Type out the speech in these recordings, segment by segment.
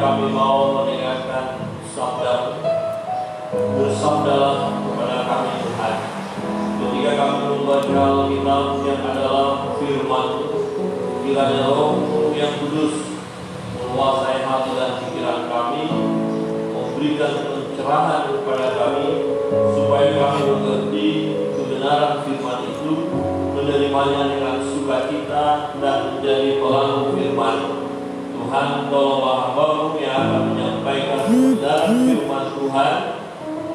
kami mau mendengarkan sabda, bersabdalah kepada kami Tuhan. Ketika kami membaca Alkitab yang adalah firman, kiranya Roh yang kudus menguasai hati dan pikiran kami, memberikan pencerahan kepada kami, supaya kami mengerti kebenaran firman itu, menerimanya dengan sukacita dan menjadi pelaku firman. Tuhan, tolonglah hamba-Mu yang akan menyampaikan kebenaran firman Tuhan.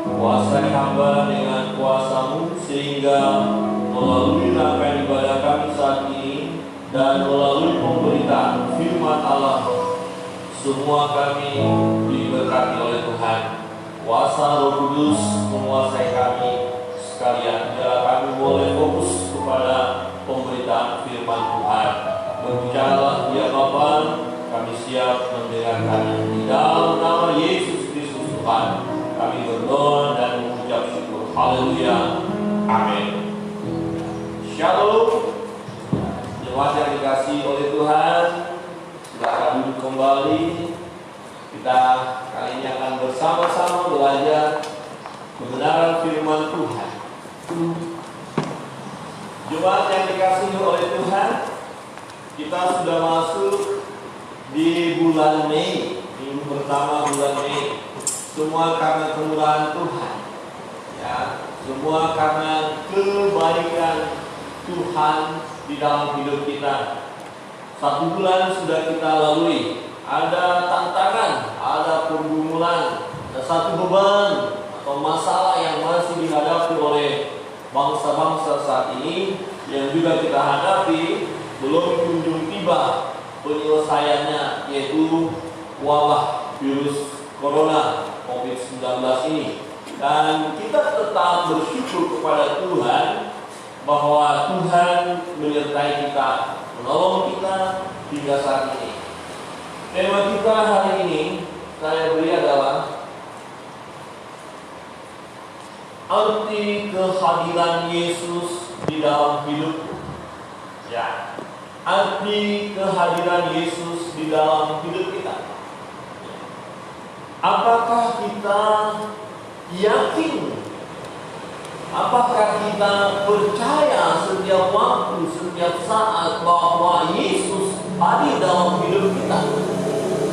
Kuasai hamba dengan kuasa-Mu, sehingga melalui rangkaian ibadah kami saat ini dan melalui pemberitaan firman Allah, semua kami diberkati oleh Tuhan. Kuasa Roh Kudus menguasai kami sekalian, biar kami boleh fokus kepada pemberitaan firman Tuhan. Berbicaralah ya Bapa, kami siap mendengarkannya. Di dalam nama Yesus Kristus Tuhan kami berdoa dan mengucap syukur. Haleluya. Amin. Shalom. Jemaat yang dikasihi oleh Tuhan, silakan duduk kembali. Kita kali ini akan bersama-sama belajar kebenaran firman Tuhan. Jemaat yang dikasihi oleh Tuhan, kita sudah masuk di bulan Mei, minggu pertama bulan Mei. Semua karena kemurahan Tuhan, ya, semua karena kebaikan Tuhan di dalam hidup kita. 1 bulan sudah kita lalui. Ada tantangan, ada pergumulan, ada satu beban atau masalah yang masih dihadapi oleh bangsa-bangsa saat ini, yang juga kita hadapi, belum kunjung tiba penyelesaiannya, yaitu wabah virus corona COVID-19 ini. Dan kita tetap bersyukur kepada Tuhan bahwa Tuhan menyertai kita, menolong kita hingga saat ini. Tema kita hari ini saya beri adalah arti kehadiran Yesus di dalam hidupku. Ya, arti kehadiran Yesus di dalam hidup kita. Apakah kita yakin? Apakah kita percaya setiap waktu, setiap saat bahwa Yesus hadir dalam hidup kita?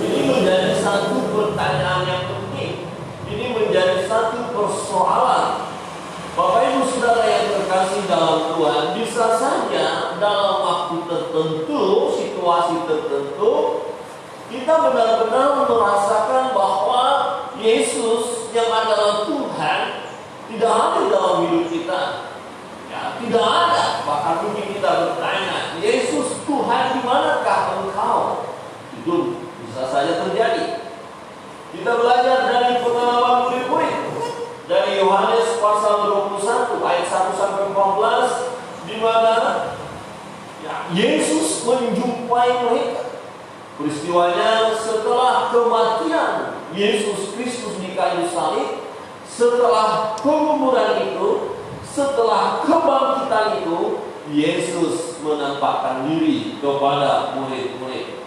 Ini menjadi satu pertanyaan yang penting. Ini menjadi satu persoalan. Bapak Ibu Saudara yang terkasih dalam Tuhan, bisa saja dalam waktu tertentu, situasi tertentu, kita benar-benar merasakan bahwa Yesus yang adalah Tuhan tidak ada dalam hidup kita. Ya, tidak ada. Bahkan mungkin kita bertanya, Yesus Tuhan, di manakah Engkau? Itu bisa saja terjadi. Kita belajar dari pengalaman murid-murid, dari Yohanes pasal 21 ayat 1 sampai 14, di mana ya, Yesus menjumpai mereka. Peristiwanya setelah kematian Yesus Kristus di kayu salib, setelah penguburan itu, setelah kebangkitan itu, Yesus menampakkan diri kepada murid-murid.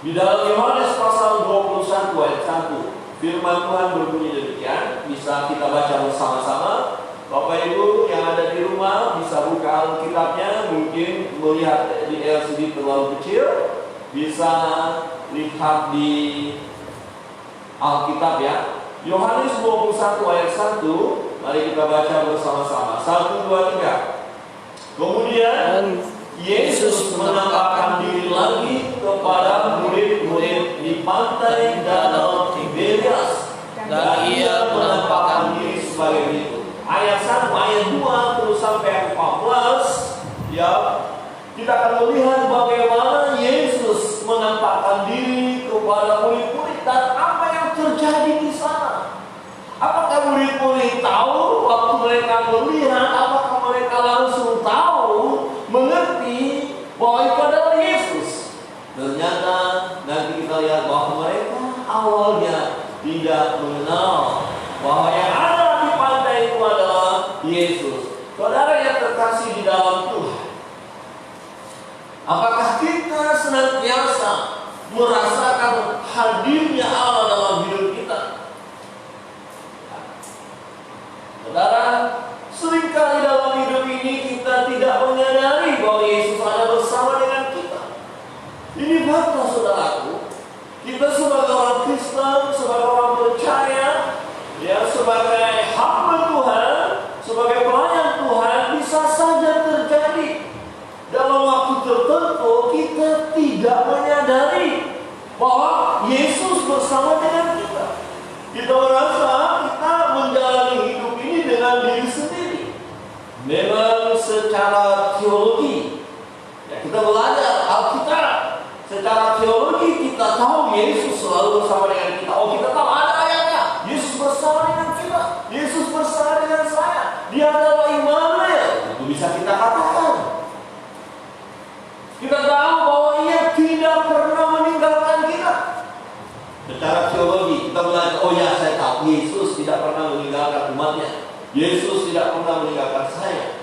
Di dalam Yohanes pasal 21 ayat 1, firman Tuhan berbunyi demikian. Bisa kita baca bersama-sama. Bapak Ibu yang ada di rumah bisa buka Alkitabnya. Mungkin melihat di LCD terlalu kecil, bisa lihat di Alkitab ya. Yohanes 21 ayat 1, mari kita baca bersama-sama. 1, 2, 3. Kemudian Yesus menampakkan diri lagi kepada murid-murid di pantai Danau Tiberias, dan ia menampakkan diri sebagai berikut. Ayat 1, ayat 2 terus sampai 14, ya, kita akan melihat bagaimana Yesus menampakkan diri kepada murid-murid dan apa yang terjadi di sana. Apakah murid-murid tahu waktu mereka melihat? Apakah mereka langsung tahu, mengerti bahwa itu adalah Yesus? Ternyata nanti kita lihat bahwa mereka awalnya tidak mengenal bahwa yang ada di pantai itu adalah Yesus. Saudara yang terkasih di dalam Tuhan, apakah kita senantiasa merasakan hadirnya Allah dalam hidup kita. Saudara, seringkali dalam hidup ini kita tidak menyadari bahwa Yesus ada bersama dengan kita. Ini fakta, saudaraku. Kita sebagai orang Kristen, sebagai orang percaya, ya, sebagai hamba Tuhan, sebagai pelayan Tuhan, bisa saja terjadi dalam waktu tertentu kita tidak menyadari bahwa Yesus bersama dengan kita. Kita merasa kita menjalani hidup ini dengan diri sendiri. Memang secara teologi, ya, kita belajar Alkitab. Secara teologi kita tahu Yesus selalu bersama dengan kita. Oh, kita tahu ada ayatnya. Yesus bersama dengan kita. Yesus bersama dengan saya. Dia adalah Immanuel. Itu bisa kita katakan. Kita tahu bahwa Ia tidak pernah meninggalkan kita. Secara teologi kita belajar. Oh ya, saya tahu Yesus tidak pernah meninggalkan umatnya. Yesus tidak pernah meninggalkan saya.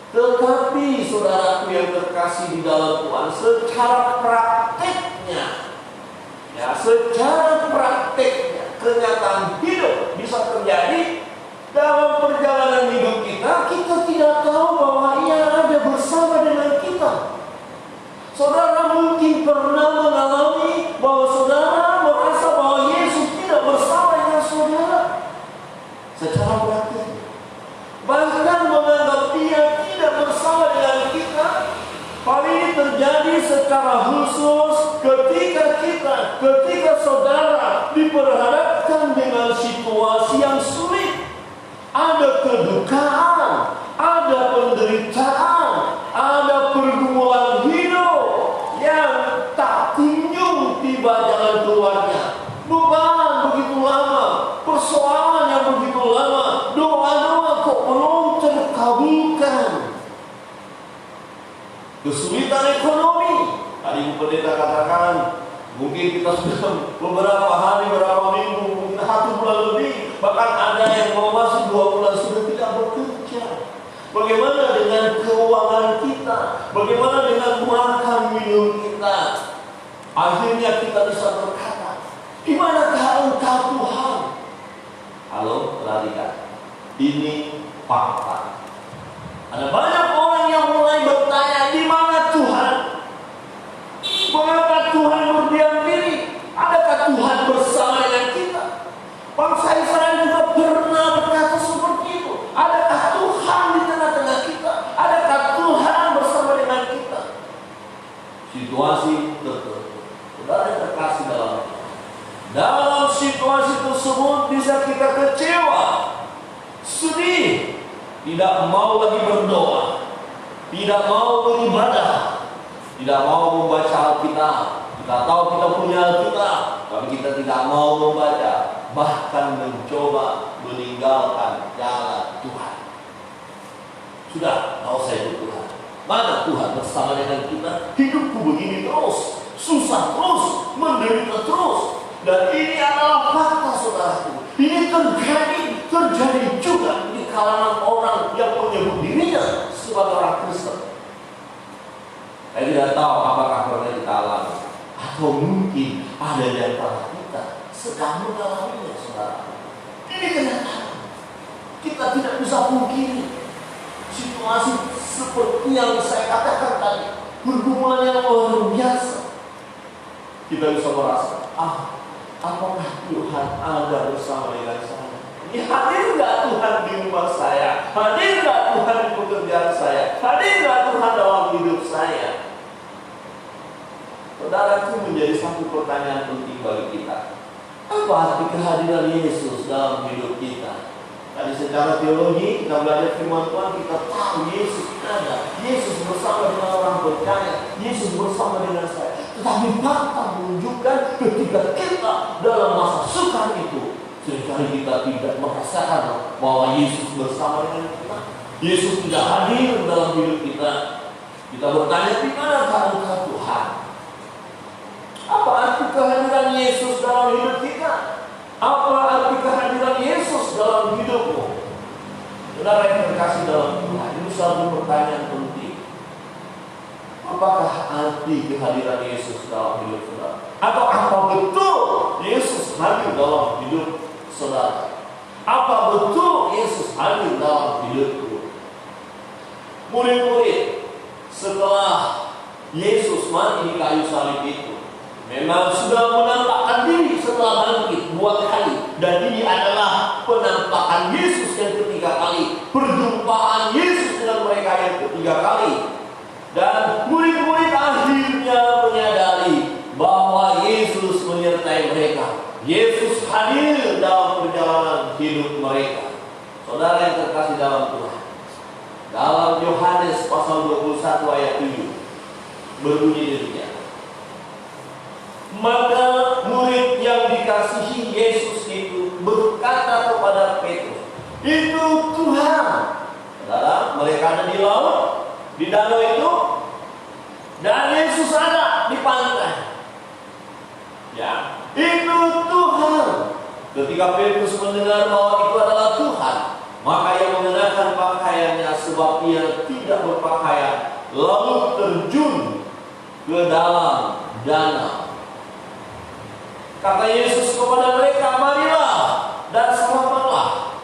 Tetapi saudaraku yang terkasih di dalam Tuhan, secara prakteknya, ya, secara prakteknya, kenyataan hidup bisa terjadi dalam perjalanan hidup kita. Kita tidak tahu bahwa Ia ada bersama dengan kita. Saudara mungkin pernah mengalami bahwa saudara merasa bahwa Yesus tidak bersama dengan saudara. Secara praktek, bahkan menganggap Dia tidak bersama dengan kita. Hal ini terjadi secara khusus ketika saudara diperhadapkan dengan situasi yang sulit. Ada kedukaan, ada penderitaan, ada pergumulan hidup yang tak kunjung tiba jalan keluarnya. Beban begitu lama, persoalan yang begitu lama, doa-doa kok belum terkabulkan. Kesulitan ekonomi. Tadi Ibu Pendeta katakan, mungkin kita sudah beberapa hari, beberapa minggu, mungkin 1 bulan lebih, bahkan ada yang mau masuk 2 bulan sudah tidak bekerja. Bagaimana dengan keuangan kita? Bagaimana dengan makan minum kita? Akhirnya kita bisa berkata, di manakah Engkau Tuhan? Halo, perhatikan. Ini fakta. Ada banyak orang yang mulai bertanya, di mana Tuhan? Mengapa Tuhan berdiam diri? Adakah Tuhan bersama dengan kita? Bangsa Israel juga pernah berkata seperti itu. Adakah Tuhan di tengah-tengah kita? Adakah Tuhan bersama dengan kita? Situasi tertentu, saudara yang terkasih dalam situasi tersebut bisa kita kecewa, sedih, tidak mau lagi berdoa, tidak mau beribadah, tidak mau membaca Alkitab. Kita tahu kita punya Alkitab, tapi kita tidak mau membaca, bahkan mencoba meninggalkan jalan Tuhan. Sudah, tahu saya itu Tuhan. Mana Tuhan bersama dengan kita? Hidupku begini terus, susah terus, menderita terus. Dan ini adalah fakta, saudaraku. Ini terjadi juga di kalangan orang yang menyebut dirinya sebagai orang Kristen. Saya tidak tahu apakah pernah kita alami, atau mungkin ada di antara kita sedang mengalaminya, saudara. Ini kenyataan. Kita tidak bisa pungkiri situasi seperti yang saya katakan tadi, pergumulan yang luar biasa. Kita bisa merasa, apakah Tuhan ada bersama dengan saya? Hadir nggak Tuhan di rumah saya? Hadir nggak Tuhan di pekerjaan saya? Hadir nggak Tuhan dalam hidup saya? Saudara, itu menjadi satu pertanyaan penting bagi kita. Apa arti kehadiran Yesus dalam hidup kita? Tadi secara teologi kita belajar firman Tuhan, kita tahu Yesus ada. Yesus bersama dengan orang percaya. Yesus bersama dengan saya. Tetapi fakta menunjukkan ketika kita dalam masa sukar itu, seringkali kita tidak merasakan bahwa Yesus bersama dengan kita. Yesus tidak hadir dalam hidup kita. Kita bertanya, di manakah Engkau Tuhan? Apa arti kehadiran Yesus dalam hidup kita? Apa arti kehadiran Yesus dalam hidupmu? Saudara yang terkasih dalam Tuhan, ini satu pertanyaan penting. Apakah arti kehadiran Yesus dalam hidup saudara? Atau apa betul Yesus hadir dalam hidup saudara? Apa betul Yesus hadir dalam hidupku? Murid-murid setelah Yesus mati di kayu salib itu memang sudah menampakkan diri setelah bangkit 2 kali. Dan ini adalah penampakan Yesus yang ketiga kali, perjumpaan Yesus dengan mereka yang ketiga kali. Dan murid-murid akhirnya menyadari bahwa Yesus menyertai mereka. Yesus hadir dalam perjalanan hidup mereka. Saudara yang terkasih dalam Tuhan, dalam Yohanes pasal 21 ayat 7 berbunyi demikian. Maka murid yang dikasihi Yesus itu berkata kepada Petrus, "Itu Tuhan." Saudara, mereka ada di laut, di danau itu, dan Yesus ada di pantai. Ya, itu Tuhan. Ketika Petrus mendengar bahwa itu adalah Tuhan, maka ia mengenakan pakaiannya sebab ia tidak berpakaian, lalu terjun ke dalam danau. Kata Yesus kepada mereka, "Marilah dan selamatlah."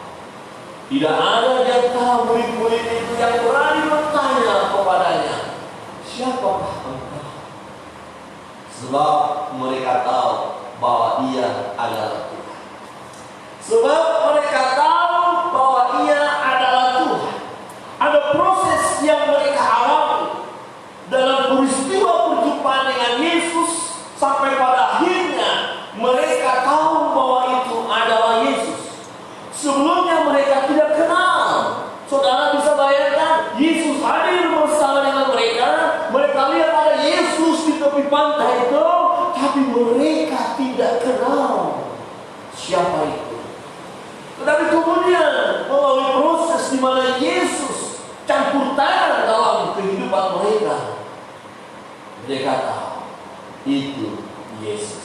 Tidak ada di antara murid-murid itu yang berani bertanya kepadanya, "Siapakah engkau?" Sebab mereka tahu bahwa Ia adalah Tuhan. Sebab mereka tahu bahwa Ia adalah Tuhan. Ada proses yang mereka alami dalam peristiwa perjumpaan dengan Yesus, sampai pada akhirnya mereka tahu bahwa itu adalah Yesus. Sebelumnya mereka tidak kenal. Saudara bisa bayangkan, Yesus hadir bersama dengan mereka. Mereka lihat ada Yesus di tepi pantai itu, tapi mereka tidak kenal siapa itu. Tetapi kemudian melalui proses di mana Yesus campur tangan dalam kehidupan mereka, mereka tahu itu Yesus.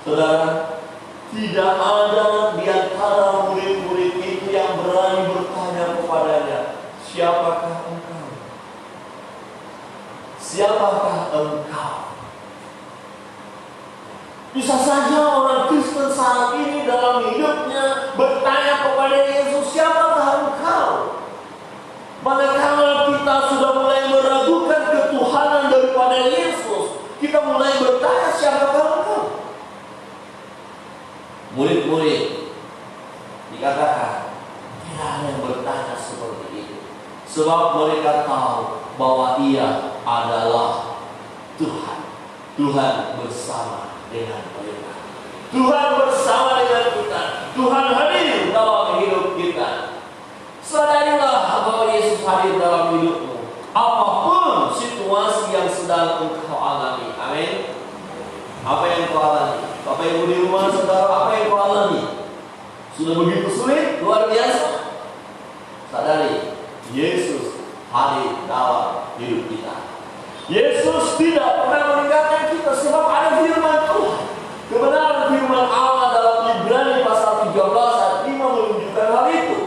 Saudara, tidak ada di antara murid-murid itu yang berani bertanya kepadanya, "Siapakah engkau? Siapakah engkau?" Bisa saja orang Kristen saat ini dalam hidupnya bertanya kepada Yesus, "Siapakah engkau?" Manakala kita sudah mulai meragukan ketuhanan daripada Yesus, kita mulai bertanya, "Siapakah engkau?" Murid-murid dikatakan tidak ada yang bertanya seperti itu, sebab mereka tahu bahwa Ia adalah Tuhan. Tuhan bersama dengan mereka. Tuhan bersama dengan kita. Tuhan hadir dalam hidup kita. Sadarilah bahwa Yesus hadir dalam hidupmu, apapun situasi yang sedang engkau alami. Amin. Apa yang kau alami? Bapak Ibu di rumah, saudara, apa yang kau alami? Sudah begitu sulit, luar biasa. Sadari, Yesus hadir dalam hidup kita. Yesus tidak pernah meninggalkan kita, sebab ada firman Tuhan. Kebenaran firman Allah dalam Ibrani pasal 13 ayat 5 menunjukkan hal itu.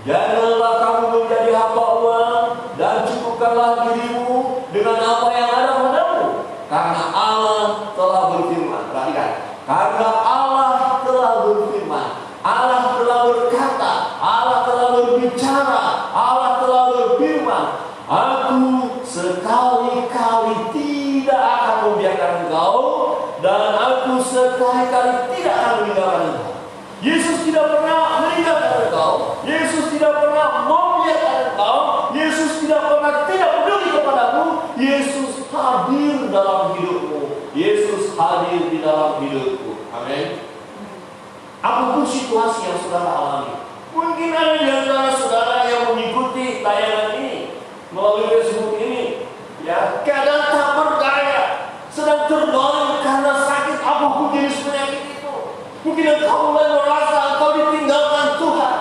"Janganlah kamu menjadi hamba uang, dan cukupkanlah dirimu dengan apa yang ada padamu. Karena Allah telah berfirman." Perhatikan, karena Allah telah berfirman, Allah telah berkata, Allah telah berbicara, Allah telah berfirman, "Aku sekali-kali tidak akan membiarkan engkau, dan aku sekali-kali tidak akan meninggalkan engkau." Yesus tidak pernah meninggalkan engkau. Yesus tidak pernah membiarkan engkau. Yesus tidak pernah tidak peduli kepadamu. Yesus hadir dalam hidupmu. Yesus hadir di dalam hidupku. Amin. Apapun situasi yang saudara alami, mungkin ada di antara saudara yang mengikuti tayangan ini melalui Facebook ini, ya, keadaan tak berdaya, sedang tergolong karena sakit apapun jenis penyakit itu. Mungkin engkau mulai merasa engkau ditinggalkan Tuhan.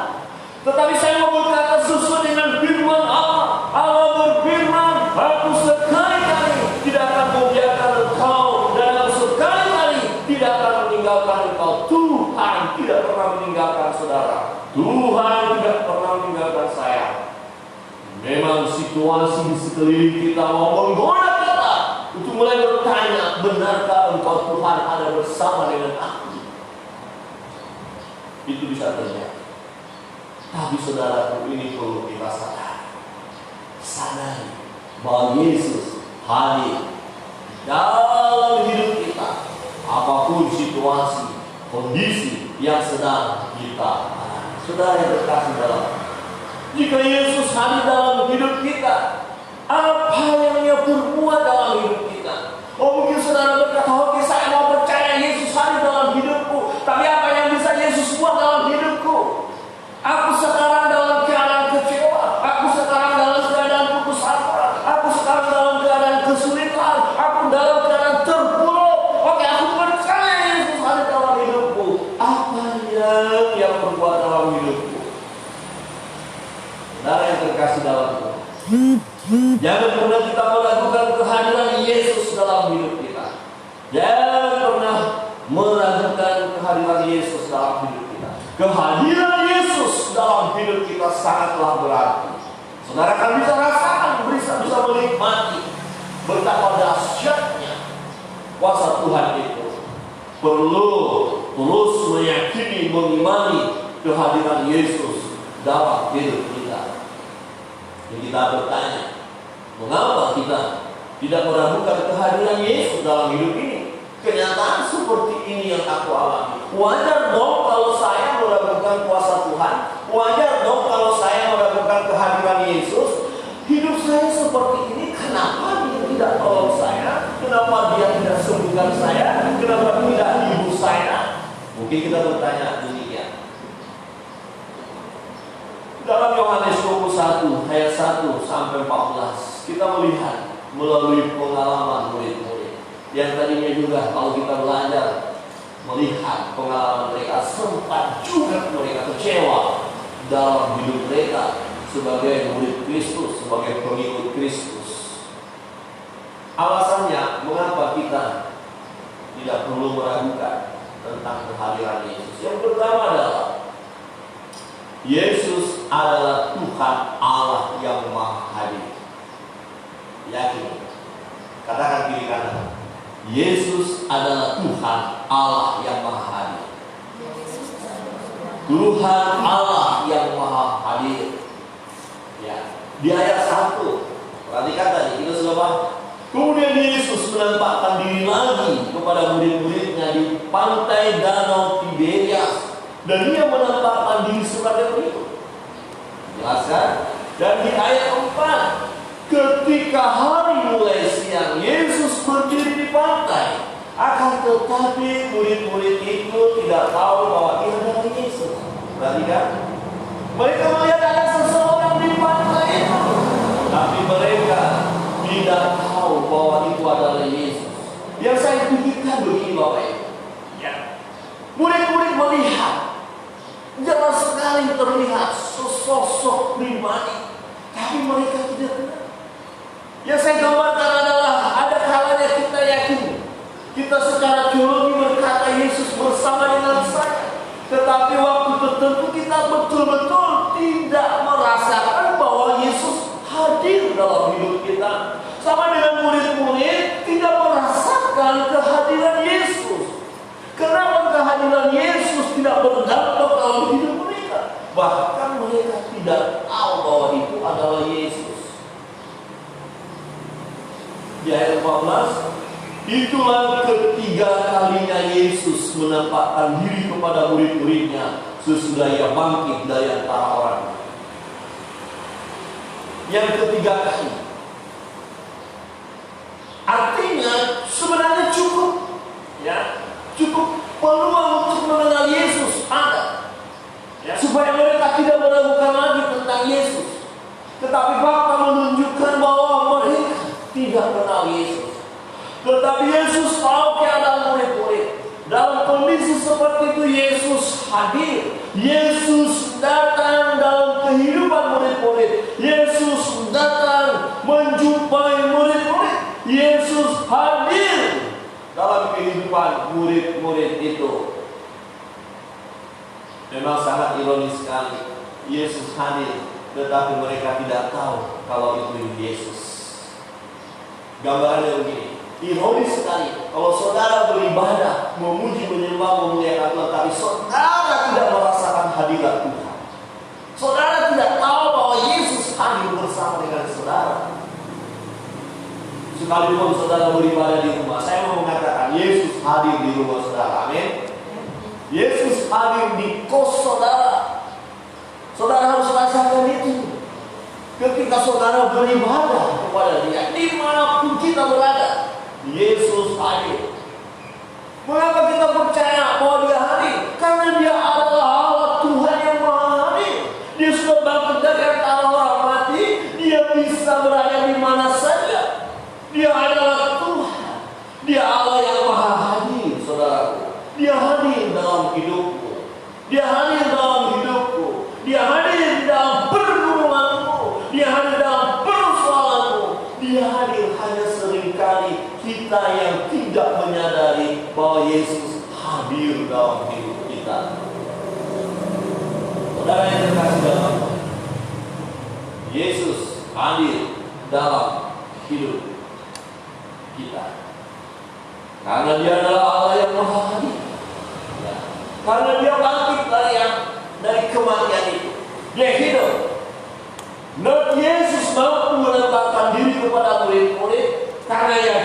Tetapi saya mau berkata sesuai dengan firman Allah. Allah berfirman, "Aku sekali-kali tidak akan membiarkan engkau, dan aku sekali-kali tidak akan meninggalkan engkau." Tuhan tidak pernah meninggalkan saudara. Tuhan tidak pernah meninggalkan saya. Memang situasi di sekeliling kita mau menggoda kita untuk mulai bertanya, benarkah Engkau Tuhan ada bersama dengan aku? Itu bisa terjadi. Tapi saudaraku, ini perlu kita sadari bahwa Yesus hadir dalam hidup kita, apapun situasi, kondisi yang sedang kita alami. Saudara yang terkasih dalam, jika Yesus hadir dalam hidup kita, apa yang Ia perbuat dalam hidup kita? Oh, mungkin saudara berkata, oke, saya mau percaya Yesus hadir dalam hidupku, tapi apa yang bisa Yesus buat dalam hidupku? Aku sekarang dalam keadaan kecewa, aku sekarang dalam keadaan putus asa, aku sekarang dalam keadaan kesulitan, aku dalam keadaan terpuruk. Oke, aku percaya Yesus hadir dalam hidupku. Apa yang Ia perbuat dalam hidupku? Saudara yang terkasih dalam Tuhan, jangan pernah kita meragukan kehadiran Yesus dalam hidup kita. Jangan pernah meragukan kehadiran Yesus dalam hidup kita. Kehadiran Yesus dalam hidup kita sangatlah berarti. Saudara kan bisa rasakan, bisa menikmati betapa dahsyatnya kuasa Tuhan itu. Perlu terus meyakini, mengimani kehadiran Yesus dalam hidup kita. Dan kita bertanya, mengapa kita tidak meragukan kehadiran Yesus dalam hidup ini? Kenyataan seperti ini yang aku alami. Wajar dong kalau saya meragukan kuasa Tuhan. Wajar dong kalau saya meragukan kehadiran Yesus. Hidup saya seperti ini, kenapa Dia tidak tolong saya? Kenapa Dia tidak sembuhkan saya? Kenapa tidak ibu saya? Mungkin kita bertanya demikian. Dalam Yohanes 21 ayat 1 sampai 14, kita melihat melalui pengalaman murid-murid yang tadinya juga kalau kita belajar melihat pengalaman mereka, sempat juga mereka kecewa dalam hidup mereka sebagai murid Kristus, sebagai pengikut Kristus. Alasannya mengapa kita tidak perlu meragukan tentang kehadiran Yesus. Yang pertama adalah Yesus adalah Tuhan Allah yang Maha Hadir. Yakin? Katakan kiri kanan. Yesus adalah Tuhan Allah yang Maha Hadir. Tuhan Allah yang Maha Hadir. Ya, di ayat 1, perhatikan tadi kita sudah bahas. Kemudian Yesus menampakkan diri lagi kepada murid-muridnya di pantai Danau Tiberias, dan Ia menampakkan diri sebagai berikut. Jelaskan. Dan di ayat 4, ketika hari mulai siang, Yesus berdiri di pantai. Akan tetapi murid-murid itu tidak tahu bahwa Ia adalah Yesus. Perhatikan. Mereka melihat ada seseorang di pantai itu, tapi mereka tidak tahu bahwa itu adalah Yesus. Yang saya pikirkan begini Bapak Ibu. Ya. Murid-murid melihat, jelas sekali terlihat sesosok pribadi, tapi mereka tidak kenal. Yang saya gambarkan adalah ada kalanya kita yakin, kita secara teologi berkata Yesus bersama dengan saya, tetapi waktu tertentu kita betul-betul tidak merasakan bahwa Yesus hadir dalam hidup kita. Sama dengan murid-murid tidak merasakan kehadiran Yesus. Kenapa kehadiran Yesus tidak berdampak dalam hidup mereka? Bahkan mereka tidak tahu bahwa itu adalah Yesus. Di ayat 14, itulah ketiga kalinya Yesus menampakkan diri kepada murid-muridnya sesudah Ia bangkit dari antara orang. Yang ketiga kali. Artinya sebenarnya cukup, ya, cukup peluang untuk mengenal Yesus ada, ya, supaya mereka tidak meragukan lagi tentang Yesus. Tetapi fakta menunjukkan bahwa mereka tidak kenal Yesus. Tetapi Yesus tahu keadaan murid-murid. Dalam kondisi seperti itu Yesus hadir. Yesus datang dalam kehidupan murid-murid. Yesus datang menjumpai murid-murid. Yesus hadir dalam kehidupan murid-murid itu. Memang sangat ironis sekali. Yesus hadir tetapi mereka tidak tahu kalau itu Yesus. Gambarannya begini, ironis sekali. Kalau saudara beribadah, memuji, menyembah, memuliakan Tuhan, tapi saudara tidak merasakan hadirat Tuhan. Saudara tidak tahu bahwa Yesus hadir bersama dengan saudara. Sekalipun saudara beribadah di rumah, saya mau mengatakan Yesus hadir di rumah saudara. Amin. Yesus hadir di kos saudara. Saudara harus rasakan itu. Ketika saudara beribadah kepada Dia, dimanapun kita berada, Yesus hadir. Mengapa kita percaya bahwa Dia hadir? Karena Dia adalah Allah Tuhan yang Maha Hadir. Dia sudah bangkit dari antara orang mati. Dia bisa berada di mana saja. Dia adalah Tuhan. Dia Allah yang Maha Hadir, saudaraku. Dia hadir dalam hidupmu. Dia hadir dalam hidupku. Dia hadir di dalam pergumulanmu. Dia hadir dalam persoalanmu. Dia hadir, hanya seringkali kita yang tidak menyadari bahwa Yesus hadir dalam hidup kita. Saudara yang terkasih dalam Tuhan, Yesus hadir dalam hidup kita. Karena Dia adalah Allah yang Maha Hadir. Ya. Karena Dia bangkit dari kematian itu. Dia hidup. Yesus mampu menampakkan diri kepada murid-murid karena yang